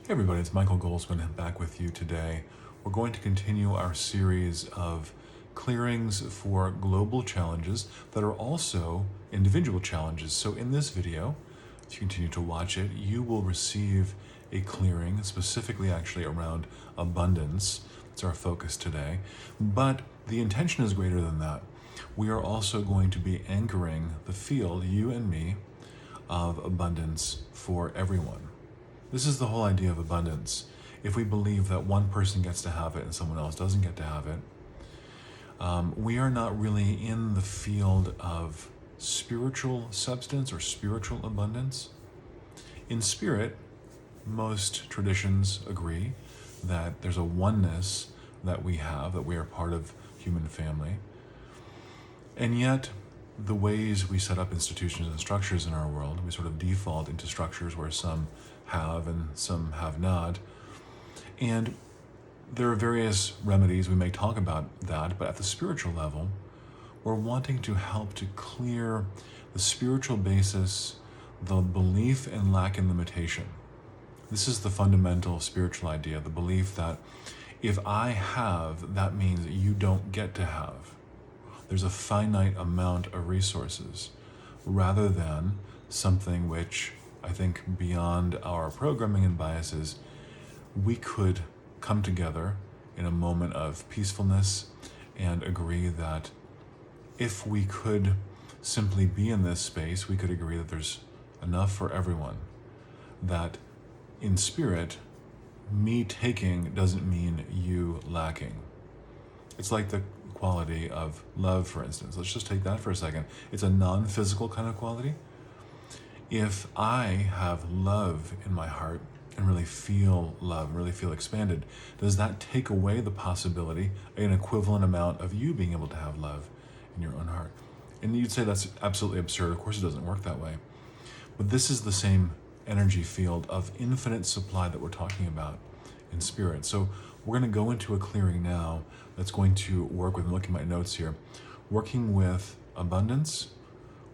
Hey everybody, it's Michael Golzmane back with you today. We're going to continue our series of clearings for global challenges that are also individual challenges. So in this video, if you continue to watch it, you will receive a clearing specifically actually around abundance. That's our focus today. But the intention is greater than that. We are also going to be anchoring the field, you and me, of abundance for everyone. This is the whole idea of abundance. If we believe that one person gets to have it and someone else doesn't get to have it, we are not really in the field of spiritual substance or spiritual abundance. In spirit, most traditions agree that there's a oneness that we have, that we are part of human family. And yet, the ways we set up institutions and structures in our world, we sort of default into structures where some have and some have not. And there are various remedies, we may talk about that, but at the spiritual level, we're wanting to help to clear the spiritual basis, the belief in lack and limitation. This is the fundamental spiritual idea, the belief that if I have, that means you don't get to have. There's a finite amount of resources, rather than something which I think beyond our programming and biases, we could come together in a moment of peacefulness and agree that if we could simply be in this space, we could agree that there's enough for everyone. That in spirit, me taking doesn't mean you lacking. It's like the quality of love, for instance. Let's just take that for a second. It's a non-physical kind of quality. If I have love in my heart and really feel love, really feel expanded, does that take away the possibility, an equivalent amount of you being able to have love in your own heart? And you'd say that's absolutely absurd. Of course it doesn't work that way. But this is the same energy field of infinite supply that we're talking about in spirit. So we're going to go into a clearing now that's going to work with, I'm looking at my notes here, working with abundance,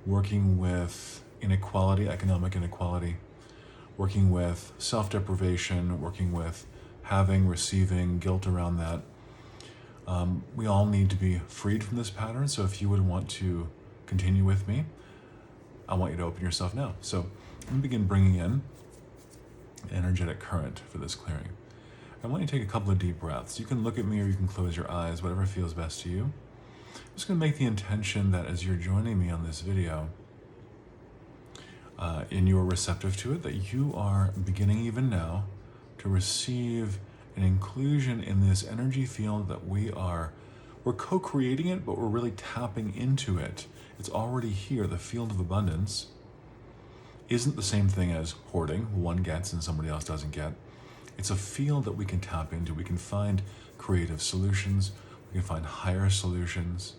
working with inequality, economic inequality, working with self-deprivation, working with having, receiving, guilt around that. We all need to be freed from this pattern. So if you would want to continue with me, I want you to open yourself now. So I'm going to begin bringing in energetic current for this clearing. I want you to take a couple of deep breaths. You can look at me or you can close your eyes, whatever feels best to you. I'm just going to make the intention that as you're joining me on this video, and you are receptive to it, that you are beginning even now to receive an inclusion in this energy field that we're co-creating it, but we're really tapping into it. It's already here. The field of abundance isn't the same thing as hoarding. One gets and somebody else doesn't get. It's a field that we can tap into. We can find creative solutions. We can find higher solutions.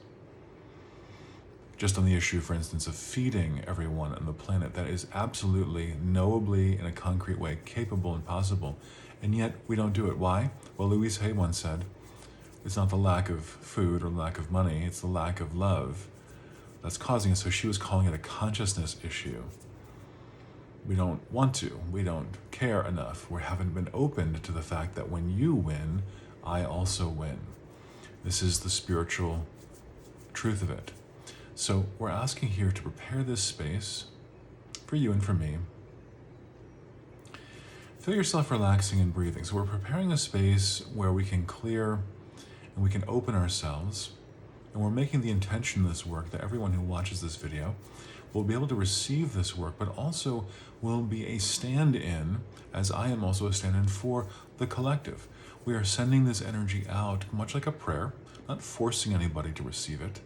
Just on the issue, for instance, of feeding everyone on the planet, that is absolutely, knowably, in a concrete way, capable and possible. And yet, we don't do it. Why? Well, Louise Hay once said, it's not the lack of food or lack of money, it's the lack of love that's causing it. So she was calling it a consciousness issue. We don't want to. We don't care enough. We haven't been opened to the fact that when you win, I also win. This is the spiritual truth of it. So we're asking here to prepare this space for you and for me. Feel yourself relaxing and breathing. So we're preparing a space where we can clear and we can open ourselves. And we're making the intention of this work that everyone who watches this video will be able to receive this work, but also will be a stand-in, as I am also a stand-in for the collective. We are sending this energy out, much like a prayer, not forcing anybody to receive it,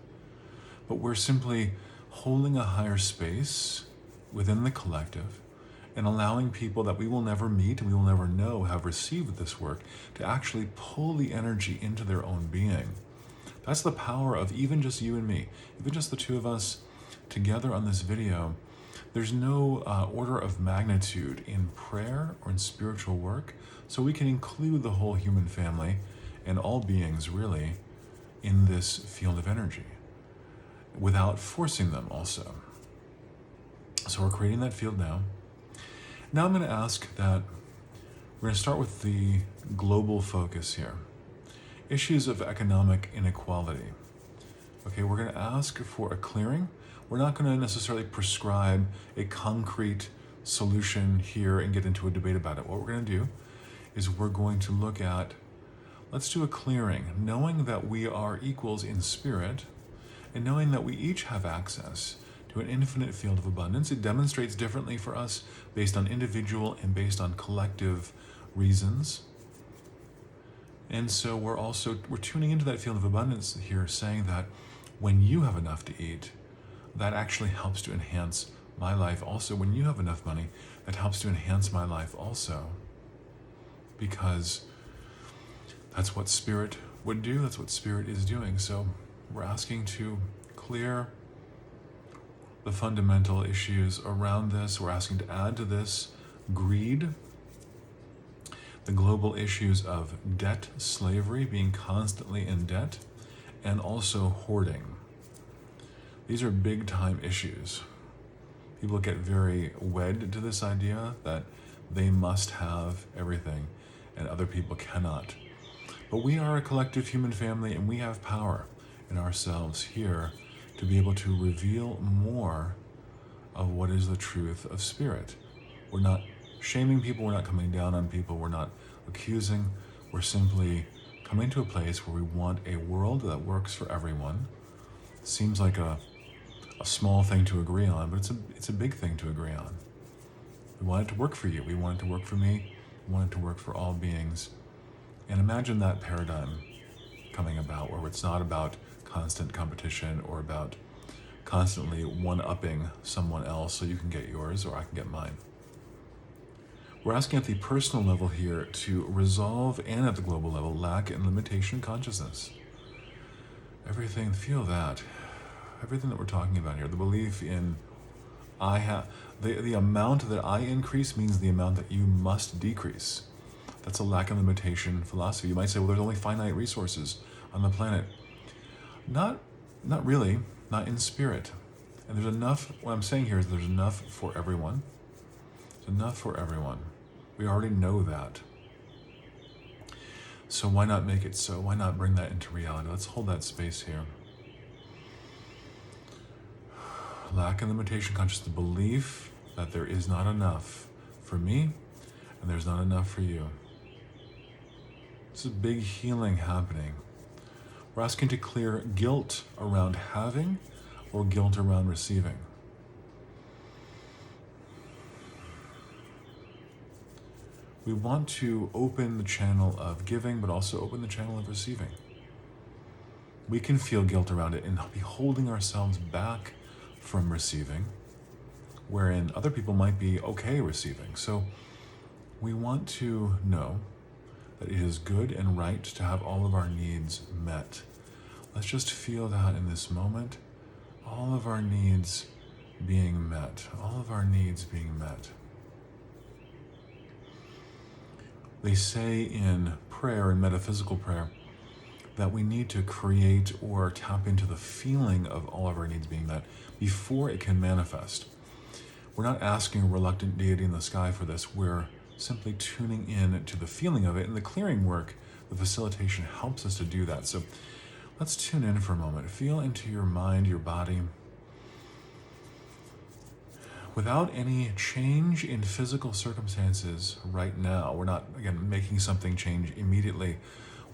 but we're simply holding a higher space within the collective and allowing people that we will never meet and we will never know have received this work to actually pull the energy into their own being. That's the power of even just you and me, even just the two of us together on this video. There's no order of magnitude in prayer or in spiritual work, so we can include the whole human family and all beings really in this field of energy without forcing them also. So we're creating that field now. Now I'm going to ask that We're going to start with the global focus here. Issues of economic inequality. Okay, we're going to ask for a clearing. We're not going to necessarily prescribe a concrete solution here and get into a debate about it. What we're going to do is we're going to look at, let's do a clearing, knowing that we are equals in spirit and knowing that we each have access to an infinite field of abundance. It demonstrates differently for us based on individual and based on collective reasons. And so we're tuning into that field of abundance here, saying that when you have enough to eat, that actually helps to enhance my life also. When you have enough money, that helps to enhance my life also. Because that's what spirit would do, that's what spirit is doing. So we're asking to clear the fundamental issues around this. We're asking to add to this greed, the global issues of debt, slavery, being constantly in debt, and also hoarding. These are big time issues. People get very wed to this idea that they must have everything and other people cannot. But we are a collective human family and we have power in ourselves here to be able to reveal more of what is the truth of spirit. We're not shaming people, we're not coming down on people, we're not accusing, we're simply coming to a place where we want a world that works for everyone. Seems like a small thing to agree on, but it's a big thing to agree on. We want it to work for you, we want it to work for me, we want it to work for all beings. And imagine that paradigm coming about where it's not about constant competition or about constantly one-upping someone else so you can get yours or I can get mine. We're asking at the personal level here to resolve, and at the global level, lack and limitation consciousness. Everything, feel that. Everything that we're talking about here, the belief in the amount that I increase means the amount that you must decrease. That's a lack and limitation philosophy. You might say, well, there's only finite resources on the planet. Not really, not in spirit. And there's enough, what I'm saying here is there's enough for everyone. There's enough for everyone. We already know that. So why not make it so? Why not bring that into reality? Let's hold that space here. Lack and limitation consciousness, the belief that there is not enough for me and there's not enough for you. This is big healing happening. We're asking to clear guilt around having or guilt around receiving. We want to open the channel of giving, but also open the channel of receiving. We can feel guilt around it and be holding ourselves back from receiving, wherein other people might be okay receiving. So we want to know that it is good and right to have all of our needs met. Let's just feel that in this moment, all of our needs being met, all of our needs being met. They say in prayer, in metaphysical prayer, that we need to create or tap into the feeling of all of our needs being met before it can manifest. We're not asking a reluctant deity in the sky for this. We're simply tuning in to the feeling of it, and the clearing work, the facilitation helps us to do that. So let's tune in for a moment. Feel into your mind, your body. Without any change in physical circumstances right now, we're not, again, making something change immediately.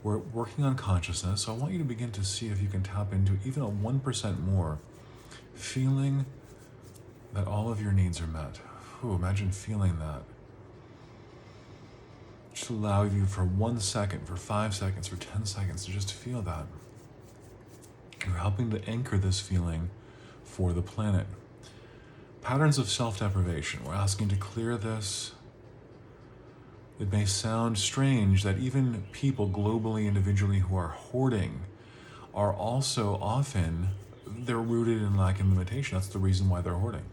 We're working on consciousness, so I want you to begin to see if you can tap into even a 1% more, feeling that all of your needs are met. Ooh, imagine feeling that. Just allow you for 1 second, for 5 seconds, for 10 seconds to just feel that. You're helping to anchor this feeling for the planet. Patterns of self-deprivation. We're asking to clear this. It may sound strange that even people globally, individually who are hoarding are also often, they're rooted in lack and limitation. That's the reason why they're hoarding.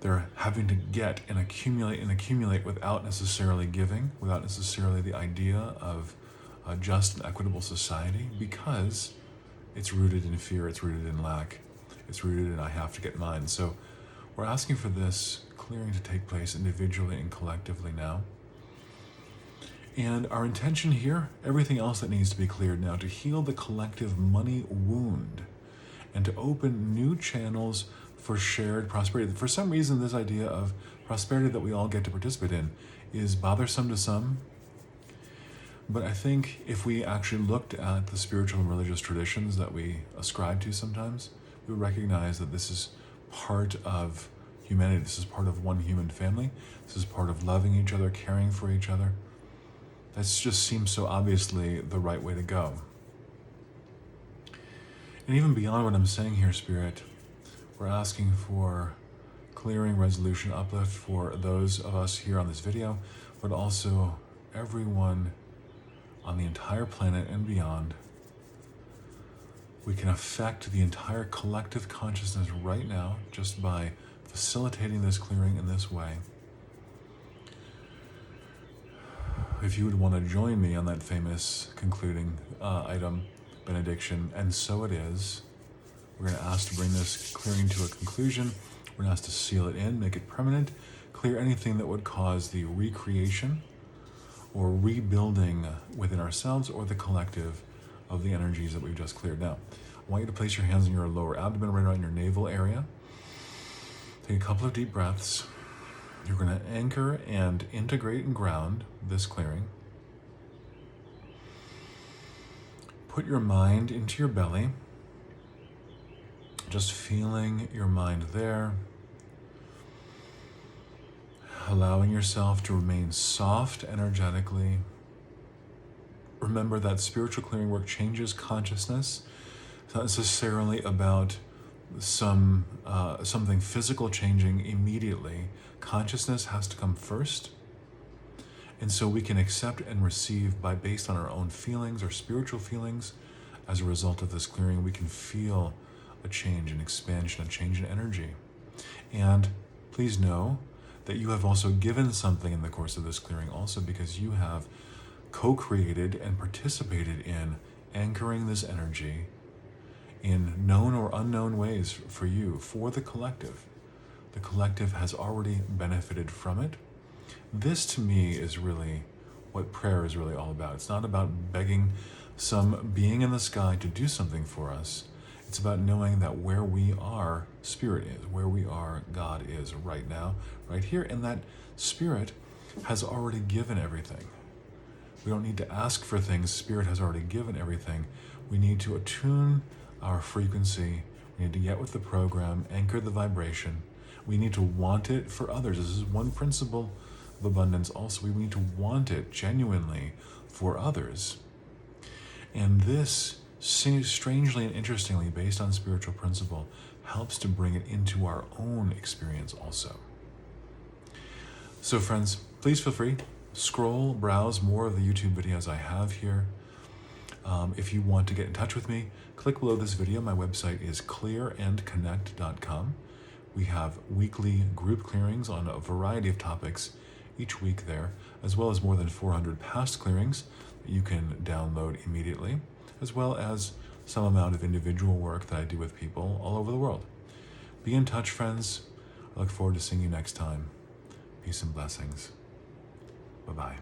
They're having to get and accumulate without necessarily giving, without necessarily the idea of a just and equitable society, because it's rooted in fear, it's rooted in lack, it's rooted in I have to get mine. So we're asking for this clearing to take place individually and collectively now. And our intention here, everything else that needs to be cleared now, to heal the collective money wound and to open new channels for shared prosperity. For some reason, this idea of prosperity that we all get to participate in is bothersome to some. But I think if we actually looked at the spiritual and religious traditions that we ascribe to sometimes, we would recognize that this is part of humanity. This is part of one human family. This is part of loving each other, caring for each other. That just seems so obviously the right way to go. And even beyond what I'm saying here, Spirit, we're asking for clearing, resolution, uplift for those of us here on this video, but also everyone on the entire planet and beyond. We can affect the entire collective consciousness right now just by facilitating this clearing in this way. If you would want to join me on that famous concluding item, benediction, and so it is, we're going to ask to bring this clearing to a conclusion. We're going to ask to seal it in, make it permanent, clear anything that would cause the recreation or rebuilding within ourselves or the collective of the energies that we've just cleared. Now, I want you to place your hands in your lower abdomen, right around your navel area. Take a couple of deep breaths. You're going to anchor and integrate and ground this clearing. Put your mind into your belly, just feeling your mind there, allowing yourself to remain soft energetically. Remember that spiritual clearing work changes consciousness. It's not necessarily about something physical changing immediately. Consciousness has to come first. And so we can accept and receive based on our own feelings or spiritual feelings. As a result of this clearing, we can feel a change, an expansion, a change in energy. And please know that you have also given something in the course of this clearing also, because you have co-created and participated in anchoring this energy in known or unknown ways for you, for the collective. The collective has already benefited from it. This to me is really what prayer is really all about. It's not about begging some being in the sky to do something for us. It's about knowing that where we are, Spirit is. Where we are, God is right now, right here. And that Spirit has already given everything. We don't need to ask for things. Spirit has already given everything. We need to attune our frequency. We need to get with the program, anchor the vibration. We need to want it for others. This is one principle of abundance also. We need to want it genuinely for others. And this, strangely and interestingly, based on spiritual principle, helps to bring it into our own experience also. So friends, please feel free. Scroll, browse more of the YouTube videos I have here. If you want to get in touch with me, click below this video. My website is clearandconnect.com. We have weekly group clearings on a variety of topics each week there, as well as more than 400 past clearings that you can download immediately, as well as some amount of individual work that I do with people all over the world. Be in touch, friends. I look forward to seeing you next time. Peace and blessings. Bye-bye.